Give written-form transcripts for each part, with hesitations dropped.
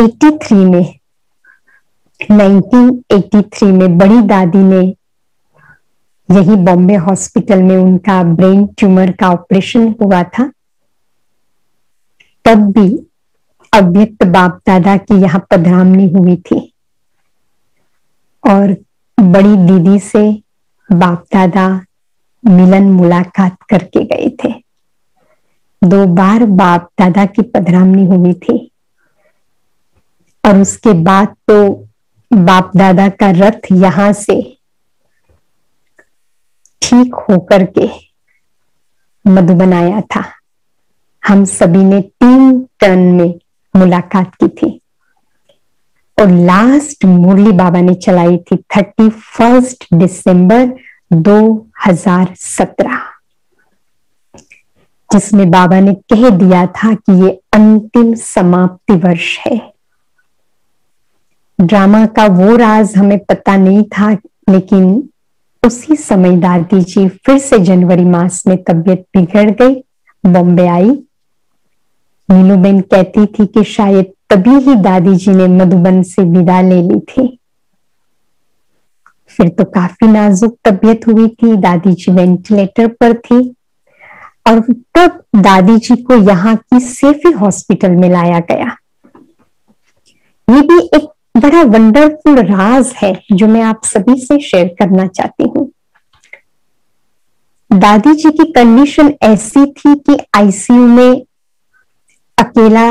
83 में 1983 में बड़ी दादी ने यही बॉम्बे हॉस्पिटल में उनका ब्रेन ट्यूमर का ऑपरेशन हुआ था। तब भी अव्यक्त बाप दादा की यहाँ पधरामनी हुई थी और बड़ी दीदी से बाप दादा मिलन मुलाकात करके गए थे। 2 बार बाप दादा की पधरामनी हुई थी और उसके बाद तो बाप दादा का रथ यहां से ठीक होकर के मधुबन आया था। हम सभी ने 3 टर्न में मुलाकात की थी और लास्ट मुरली बाबा ने चलाई थी 31 दिसंबर 2017, जिसमें बाबा ने कह दिया था कि ये अंतिम समाप्ति वर्ष है। ड्रामा का वो राज हमें पता नहीं था, लेकिन उसी समय दादी जी फिर से जनवरी मास में तबीयत बिगड़ गई, बॉम्बे आई। नीलूबेन कहती थी कि शायद तभी ही दादी जी ने मधुबन से विदा ले ली थी। फिर तो काफी नाजुक तबीयत हुई थी, दादी जी वेंटिलेटर पर थी और तब दादी जी को यहाँ की सेफी हॉस्पिटल में लाया गया। ये भी एक बड़ा वंडरफुल राज है जो मैं आप सभी से शेयर करना चाहती हूँ। दादी जी की कंडीशन ऐसी थी कि आईसीयू में अकेला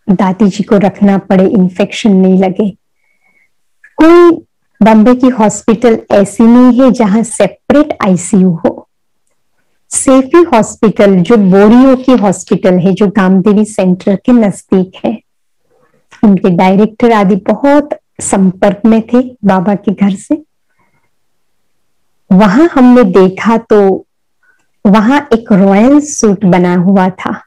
दादी जी को रखना पड़े, इन्फेक्शन नहीं लगे। कोई बॉम्बे की हॉस्पिटल ऐसी नहीं है जहां सेपरेट आईसीयू हो। सेफी हॉस्पिटल जो बोरियो की हॉस्पिटल है, जो गामदेवी सेंटर के नजदीक है, उनके डायरेक्टर आदि बहुत संपर्क में थे बाबा के घर से। वहां हमने देखा तो वहां एक रॉयल सूट बना हुआ था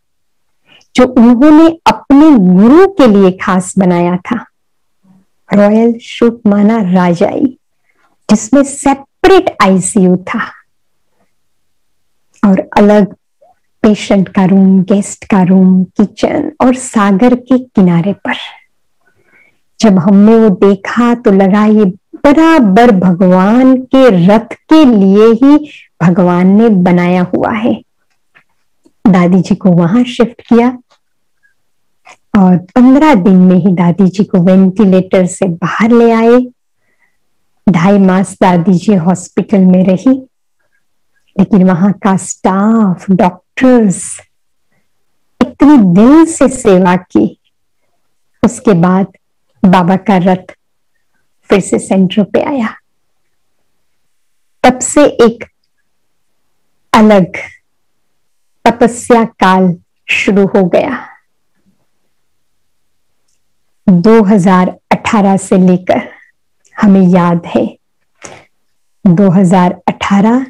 जो उन्होंने अपने गुरु के लिए खास बनाया था। रॉयल सूट माना राजाई, जिसमें सेपरेट आईसीयू था और अलग पेशेंट का रूम, गेस्ट का रूम, किचन और सागर के किनारे पर। जब हमने वो देखा तो लगा ये बराबर भगवान के रथ के लिए ही भगवान ने बनाया हुआ है। दादी जी को वहां शिफ्ट किया और 15 दिन में ही दादी जी को वेंटिलेटर से बाहर ले आए। 2.5 मास दादी जी हॉस्पिटल में रही, लेकिन वहां का स्टाफ, डॉक्टर्स इतनी दिल से सेवा की। उसके बाद बाबा का रथ फिर से सेंटर पे आया। तब से एक अलग तपस्या काल शुरू हो गया। 2018 से लेकर हमें याद है 2018,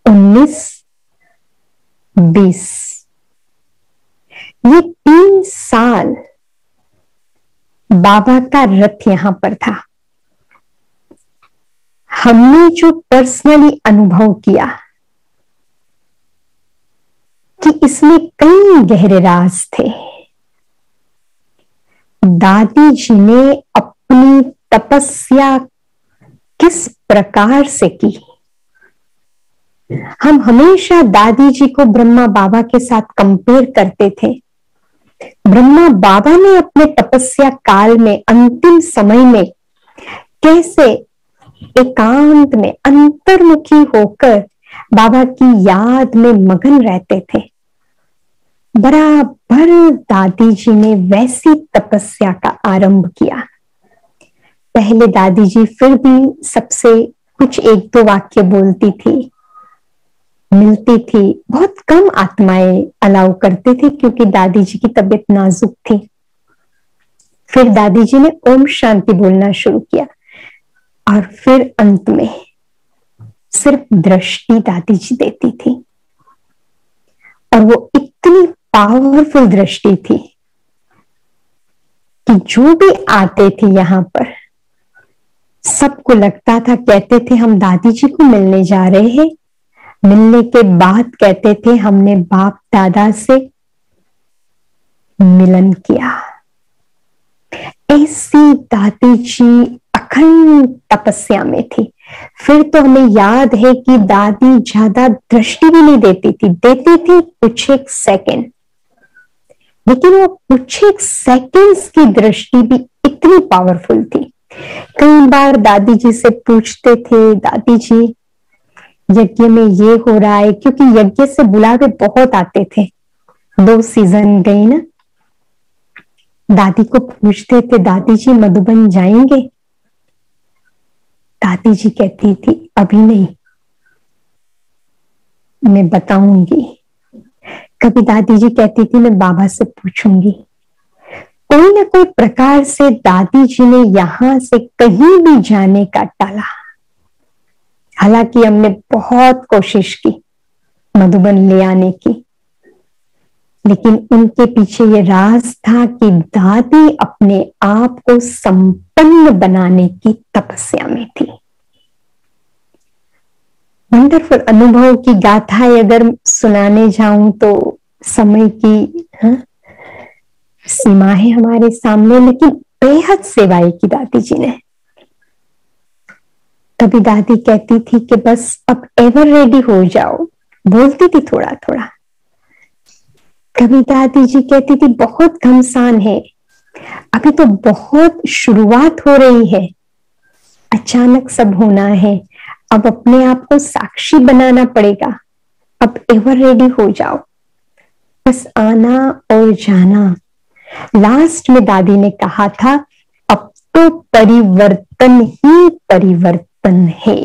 19, 20, ये 3 साल बाबा का रथ यहां पर था। हमने जो पर्सनली अनुभव किया कि इसमें कई गहरे राज थे। दादी जी ने अपनी तपस्या किस प्रकार से की। हम हमेशा दादी जी को ब्रह्मा बाबा के साथ कंपेयर करते थे। ब्रह्मा बाबा ने अपने तपस्या काल में, अंतिम समय में कैसे एकांत में अंतर्मुखी होकर बाबा की याद में मगन रहते थे, बराबर दादी जी ने वैसी तपस्या का आरंभ किया। पहले दादी जी फिर भी सबसे कुछ 1-2 वाक्य बोलती थी, मिलती थी। बहुत कम आत्माएं अलाउ करते थे क्योंकि दादी जी की तबीयत नाजुक थी। फिर दादी जी ने ओम शांति बोलना शुरू किया और फिर अंत में सिर्फ दृष्टि दादी जी देती थी और वो इतनी पावरफुल दृष्टि थी कि जो भी आते थे यहां पर सबको लगता था, कहते थे हम दादी जी को मिलने जा रहे हैं। मिलने के बाद कहते थे हमने बाप दादा से मिलन किया। ऐसी दादी जी अखंड तपस्या में थी। फिर तो हमें याद है कि दादी ज्यादा दृष्टि भी नहीं देती थी कुछ एक सेकंड, लेकिन वो कुछ एक सेकंड्स की दृष्टि भी इतनी पावरफुल थी। कई बार दादी जी से पूछते थे, दादी जी यज्ञ में ये हो रहा है, क्योंकि यज्ञ से बुलावे बहुत आते थे, 2 सीजन गई ना। दादी को पूछते थे, दादी जी मधुबन जाएंगे? दादी जी कहती थी अभी नहीं, मैं बताऊंगी। कभी दादी जी कहती थी मैं बाबा से पूछूंगी। कोई ना कोई प्रकार से दादी जी ने यहां से कहीं भी जाने का टाला। हालांकि हमने बहुत कोशिश की मधुबन ले आने की, लेकिन उनके पीछे ये राज था कि दादी अपने आप को संपन्न बनाने की तपस्या में थी। वंडरफुल अनुभव की गाथाएं अगर सुनाने जाऊं तो समय की सीमा है हमारे सामने, लेकिन बेहद सेवाएं की दादी जी ने। कभी दादी कहती थी कि बस अब एवर रेडी हो जाओ, बोलती थी थोड़ा थोड़ा। कभी दादी जी कहती थी बहुत घमसान है, अभी तो बहुत शुरुआत हो रही है, अचानक सब होना है, अब अपने आप को साक्षी बनाना पड़ेगा, अब एवर रेडी हो जाओ, बस आना और जाना। लास्ट में दादी ने कहा था अब तो परिवर्तन ही परिवर्तन है।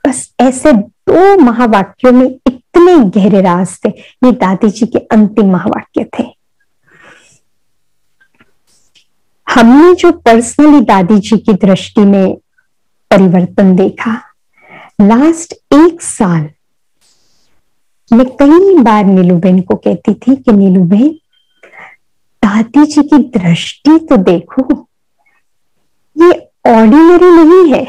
बस ऐसे 2 महावाक्यों में इतने गहरे राज थे। ये दादी जी के अंतिम महावाक्य थे। हमने जो पर्सनली दादी जी की दृष्टि में परिवर्तन देखा, लास्ट 1 साल मैं कई बार नीलूबेन को कहती थी कि नीलूबेन दादी जी की दृष्टि तो देखो, ये ऑर्डिनरी नहीं है,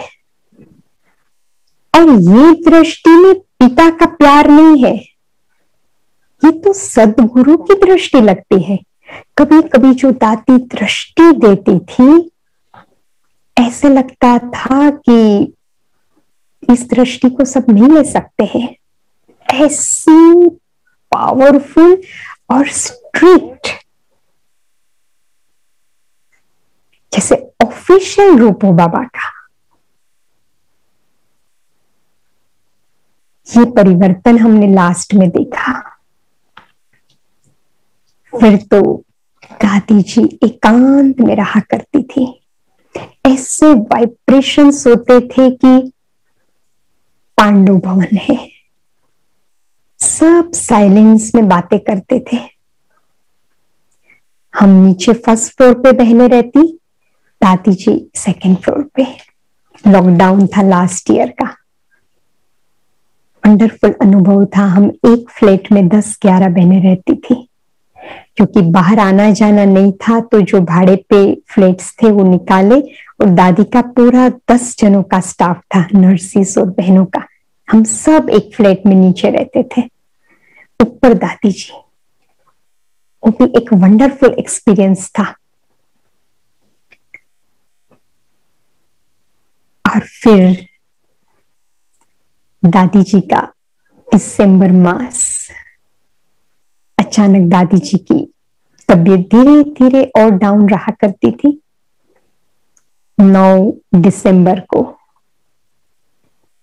और ये दृष्टि में पिता का प्यार नहीं है, ये तो सदगुरु की दृष्टि लगती है। कभी कभी जो दादी दृष्टि देती थी, ऐसे लगता था कि इस दृष्टि को सब नहीं ले सकते हैं। ऐसी पावरफुल और स्ट्रिक्ट, जैसे ऑफिशियल रूप हो बाबा का। ये परिवर्तन हमने लास्ट में देखा। फिर तो दादी जी एकांत में रहा करती थी। ऐसे वाइब्रेशंस होते थे कि पांडव भवन है, सब साइलेंस में बातें करते थे। हम नीचे फर्स्ट फ्लोर पे बहने रहती, दादी जी सेकंड फ्लोर पे। लॉकडाउन था लास्ट ईयर का, वंडरफुल अनुभव था। हम एक फ्लैट में 10-11 बहनें रहती थी, क्योंकि बाहर आना जाना नहीं था, तो जो भाड़े पे फ्लैट्स थे वो निकाले, और दादी का पूरा 10 जनों का स्टाफ था, नर्सिस और बहनों का। हम सब एक फ्लैट में नीचे रहते थे, ऊपर दादी जी। वो भी एक वंडरफुल एक्सपीरियंस था। और फिर दादी जी का दिसंबर मास, अचानक दादी जी की तबीयत धीरे धीरे और डाउन रहा करती थी। 9 दिसंबर को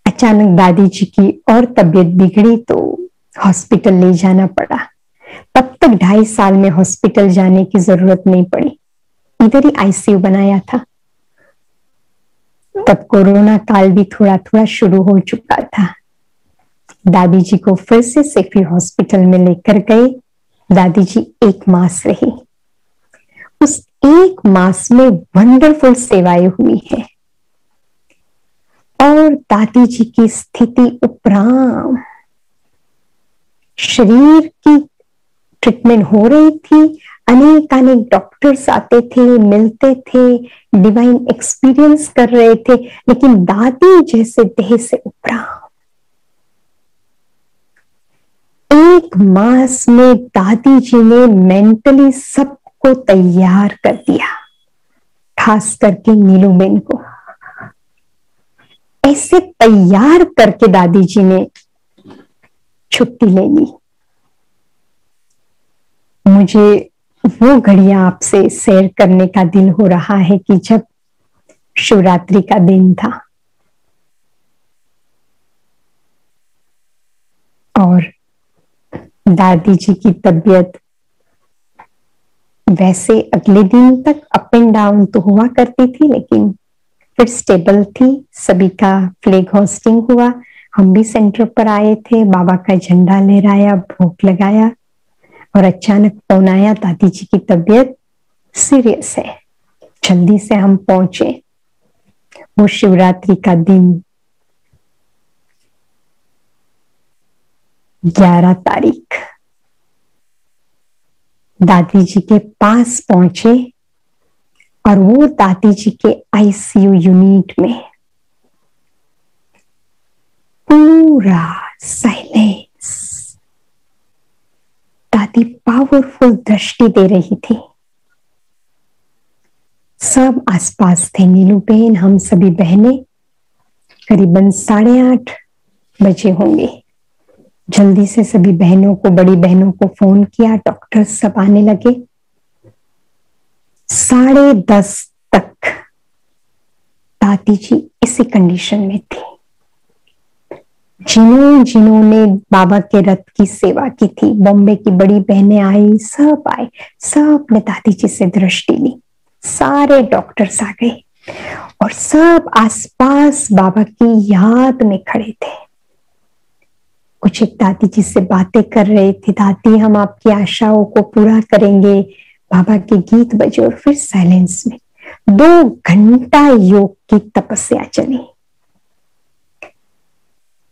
अचानक दादी जी की और तबीयत बिगड़ी, तो हॉस्पिटल ले जाना पड़ा। तब तक 2.5 साल में हॉस्पिटल जाने की जरूरत नहीं पड़ी, इधर ही आईसीयू बनाया था। तब कोरोना काल भी थोड़ा थोड़ा शुरू हो चुका था। दादी जी को फिर से सेफी हॉस्पिटल में लेकर गए। दादी जी 1 मास रही। उस 1 मास में वंडरफुल सेवाएं हुई है, और दादी जी की स्थिति उपराम, शरीर की ट्रीटमेंट हो रही थी, अनेक डॉक्टर्स आते थे, मिलते थे, डिवाइन एक्सपीरियंस कर रहे थे, लेकिन दादी जैसे देह से उपराम 1 मास में दादी जी ने मेंटली सबको तैयार कर दिया। खास करके नीलूबेन को ऐसे तैयार करके दादी जी ने छुट्टी ले ली। मुझे वो घड़ियां आपसे शेयर करने का दिल हो रहा है कि जब शिवरात्रि का दिन था और दादी जी की तबीयत वैसे अगले दिन तक अप एंड डाउन तो हुआ करती थी, लेकिन फिर स्टेबल थी। सभी का फ्लैग होस्टिंग हुआ, हम भी सेंटर पर आए थे, बाबा का झंडा लहराया, भोग लगाया और अचानक फोन आया, दादी जी की तबीयत सीरियस है। जल्दी से हम पहुंचे। वो शिवरात्रि का दिन 11 तारीख दादी जी के पास पहुंचे और वो दादी जी के आईसीयू यूनिट में पूरा साइलेंस। दादी पावरफुल दृष्टि दे रही थी। सब आसपास थे, नीलूबेन, हम सभी बहनें। करीबन 8:30 बजे होंगे। जल्दी से सभी बहनों को, बड़ी बहनों को फोन किया, डॉक्टर सब आने लगे। 10:30 तक दादी जी इसी कंडीशन में थी। जिन्होंने बाबा के रथ की सेवा की थी, बॉम्बे की बड़ी बहनें आई, सब आए, सब ने दादी जी से दृष्टि ली। सारे डॉक्टर्स आ गए और सब आसपास बाबा की याद में खड़े थे। कुछ एक दादी जी से बातें कर रहे थे, दादी हम आपकी आशाओं को पूरा करेंगे। बाबा के गीत बजे और फिर साइलेंस में 2 घंटा योग की तपस्या चली।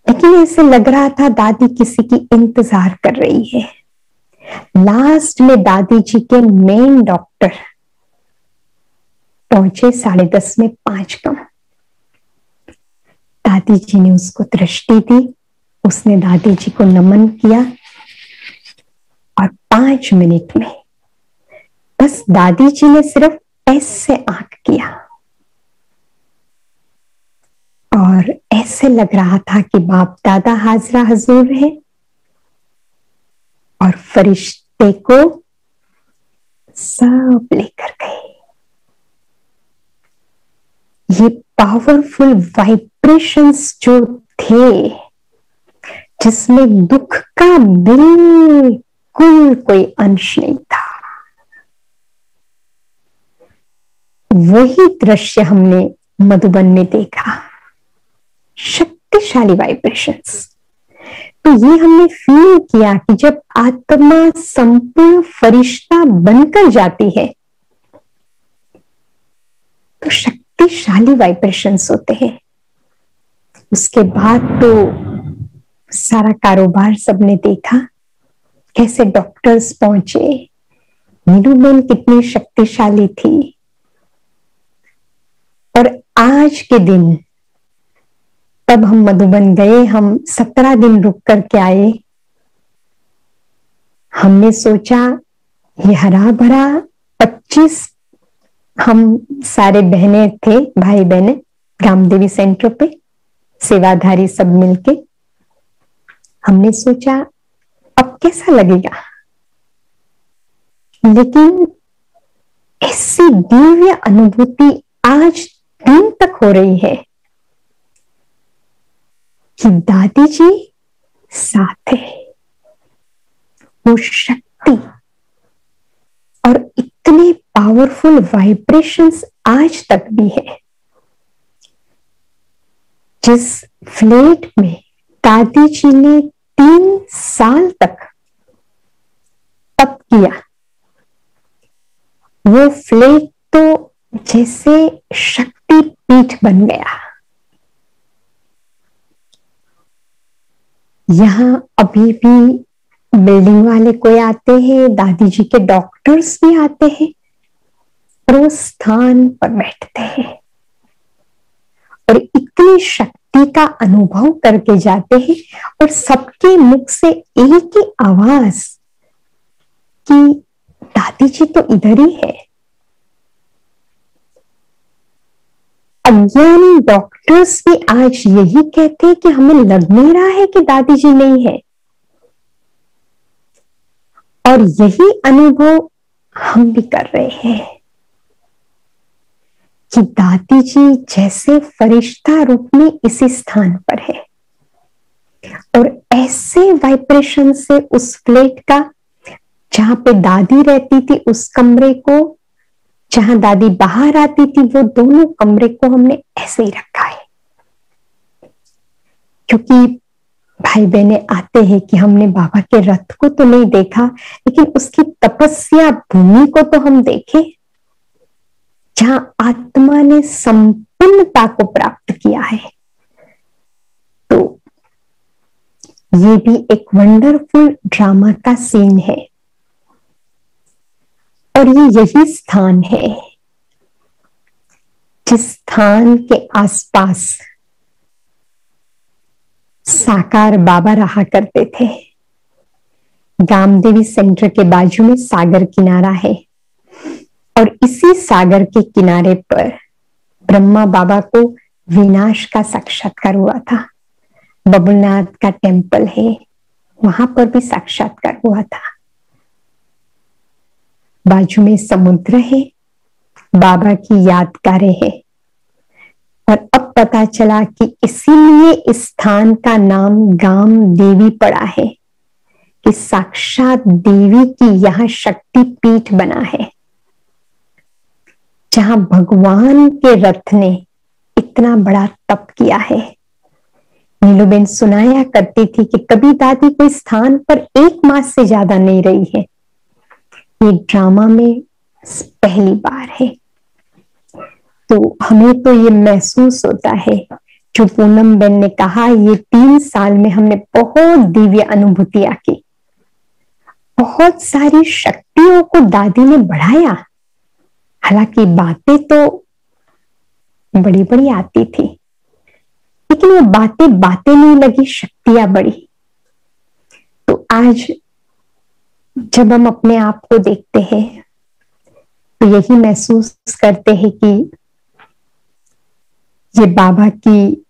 लेकिन ऐसे लग रहा था दादी किसी की इंतजार कर रही है। लास्ट में दादी जी के मेन डॉक्टर पहुंचे 10:30 में 5 कम। दादी जी ने उसको दृष्टि दी, उसने दादी जी को नमन किया और 5 मिनट में बस दादी जी ने सिर्फ ऐसे आंख किया और ऐसे लग रहा था कि बाप दादा हाजरा हजूर है और फरिश्ते को सब लेकर गए। ये पावरफुल वाइब्रेशंस जो थे, जिसमें दुख का बिल्कुल कोई अंश नहीं था, वही दृश्य हमने मधुबन में देखा। शक्तिशाली वाइब्रेशंस। तो ये हमने फील किया कि जब आत्मा संपूर्ण फरिश्ता बनकर जाती है तो शक्तिशाली वाइब्रेशंस होते हैं। उसके बाद तो सारा कारोबार सबने देखा, कैसे डॉक्टर्स पहुंचे, नीलूबेन कितनी शक्तिशाली थी। और आज के दिन तब हम मधुबन गए, हम 17 दिन रुक करके आए। हमने सोचा ये हरा भरा 25 हम सारे बहनें थे, भाई बहनें, रामदेवी सेंटर पे सेवाधारी सब मिलके। हमने सोचा अब कैसा लगेगा, लेकिन ऐसी दिव्य अनुभूति आज दिन तक हो रही है कि दादी जी साथ है। वो शक्ति और इतने पावरफुल वाइब्रेशंस आज तक भी है। जिस फ्लैट में दादी जी ने 3 साल तक तप किया, वो फ्लैट तो जैसे शक्ति पीठ बन गया। यहां अभी भी बिल्डिंग वाले कोई आते हैं, दादी जी के डॉक्टर्स भी आते हैं और वो स्थान पर बैठते हैं और इतनी शक्ति का अनुभव करके जाते हैं और सबके मुख से एक ही आवाज कि दादी जी तो इधर ही है। वैज्ञानिक डॉक्टर्स भी आज यही कहते हैं कि हमें लग नहीं रहा है कि दादी जी नहीं है, और यही अनुभव हम भी कर रहे हैं कि दादी जी जैसे फरिश्ता रूप में इसी स्थान पर है, और ऐसे वाइब्रेशन से उस फ्लैट का, जहां पे दादी रहती थी उस कमरे को, जहां दादी बाहर आती थी, वो दोनों कमरे को हमने ऐसे ही रखा है। क्योंकि भाई बहने आते हैं कि हमने बाबा के रथ को तो नहीं देखा, लेकिन उसकी तपस्या भूमि को तो हम देखे, जहां आत्मा ने संपन्नता को प्राप्त किया है। तो ये भी एक वंडरफुल ड्रामा का सीन है, और ये यही स्थान है जिस स्थान के आसपास साकार बाबा रहा करते थे। गामदेवी सेंटर के बाजू में सागर किनारा है, और इसी सागर के किनारे पर ब्रह्मा बाबा को विनाश का साक्षात्कार हुआ था। बबुलनाथ का टेम्पल है, वहां पर भी साक्षात्कार हुआ था। बाजू में समुद्र है, बाबा की यादगारें हैं, और अब पता चला कि इसीलिए इस स्थान का नाम गाम देवी पड़ा है, कि साक्षात देवी की यह शक्ति पीठ बना है, जहां भगवान के रथ ने इतना बड़ा तप किया है। नीलूबेन सुनाया करती थी कि कभी दादी कोई स्थान पर 1 मास से ज्यादा नहीं रही है, ये ड्रामा में पहली बार है। तो हमें तो ये महसूस होता है, जो पूनम बेन ने कहा, ये 3 साल में हमने बहुत दिव्य अनुभूतियां की, बहुत सारी शक्तियों को दादी ने बढ़ाया। हालांकि बातें तो बड़ी बड़ी आती थी, लेकिन वो बातें नहीं लगी, शक्तियां बढ़ी। तो आज जब हम अपने आप को देखते हैं तो यही महसूस करते हैं कि ये बाबा की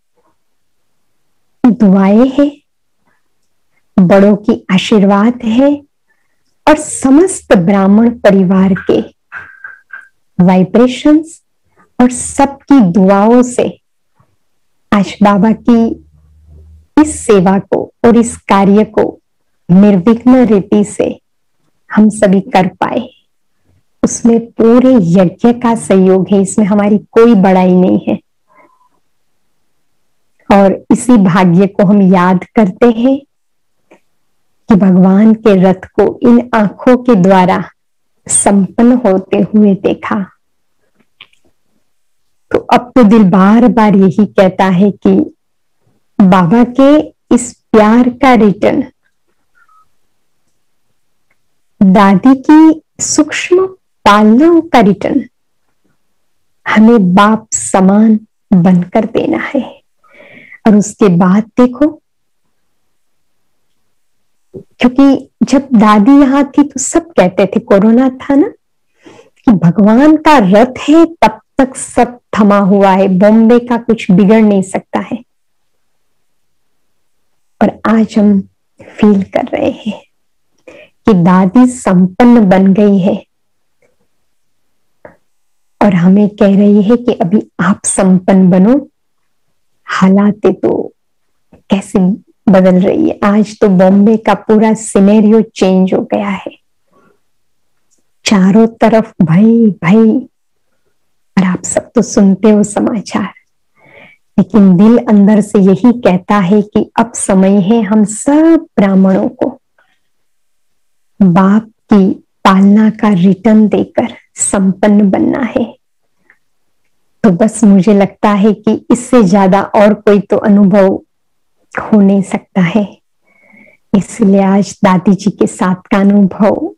दुआएं हैं, बड़ों की आशीर्वाद है, और समस्त ब्राह्मण परिवार के वाइब्रेशंस और सबकी दुआओं से आज बाबा की इस सेवा को और इस कार्य को निर्विघ्न रीति से हम सभी कर पाए। उसमें पूरे यज्ञ का सहयोग है, इसमें हमारी कोई बड़ाई नहीं है। और इसी भाग्य को हम याद करते हैं कि भगवान के रथ को इन आंखों के द्वारा संपन्न होते हुए देखा। तो अब तो दिल बार बार यही कहता है कि बाबा के इस प्यार का रिटर्न, दादी की सूक्ष्म पालनाओं का रिटर्न हमें बाप समान बनकर देना है। और उसके बाद देखो, क्योंकि जब दादी यहां थी तो सब कहते थे, कोरोना था ना, कि भगवान का रथ है तब तक सब थमा हुआ है, बॉम्बे का कुछ बिगड़ नहीं सकता है। और आज हम फील कर रहे हैं कि दादी संपन्न बन गई है, और हमें कह रही है कि अभी आप संपन्न बनो। हालात तो कैसे बदल रही है, आज तो बॉम्बे का पूरा सिनेरियो चेंज हो गया है, चारों तरफ भय भय। और आप सब तो सुनते हो समाचार, लेकिन दिल अंदर से यही कहता है कि अब समय है हम सब ब्राह्मणों को बाप की पालना का रिटर्न देकर संपन्न बनना है। तो बस मुझे लगता है कि इससे ज्यादा और कोई तो अनुभव हो नहीं सकता है। इसलिए आज दादी जी के साथ का अनुभव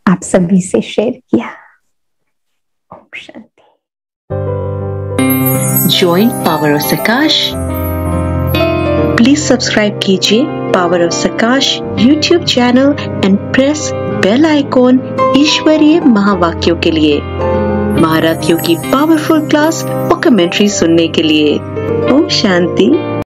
आप सभी से शेयर किया। ओम शांति। Join power of Sakash. Please subscribe कीजिए power of Sakash YouTube channel and press bell icon ईश्वरीय महावाक्यों के लिए। महारथियों की पावरफुल क्लास और कमेंट्री सुनने के लिए। ओम शांति।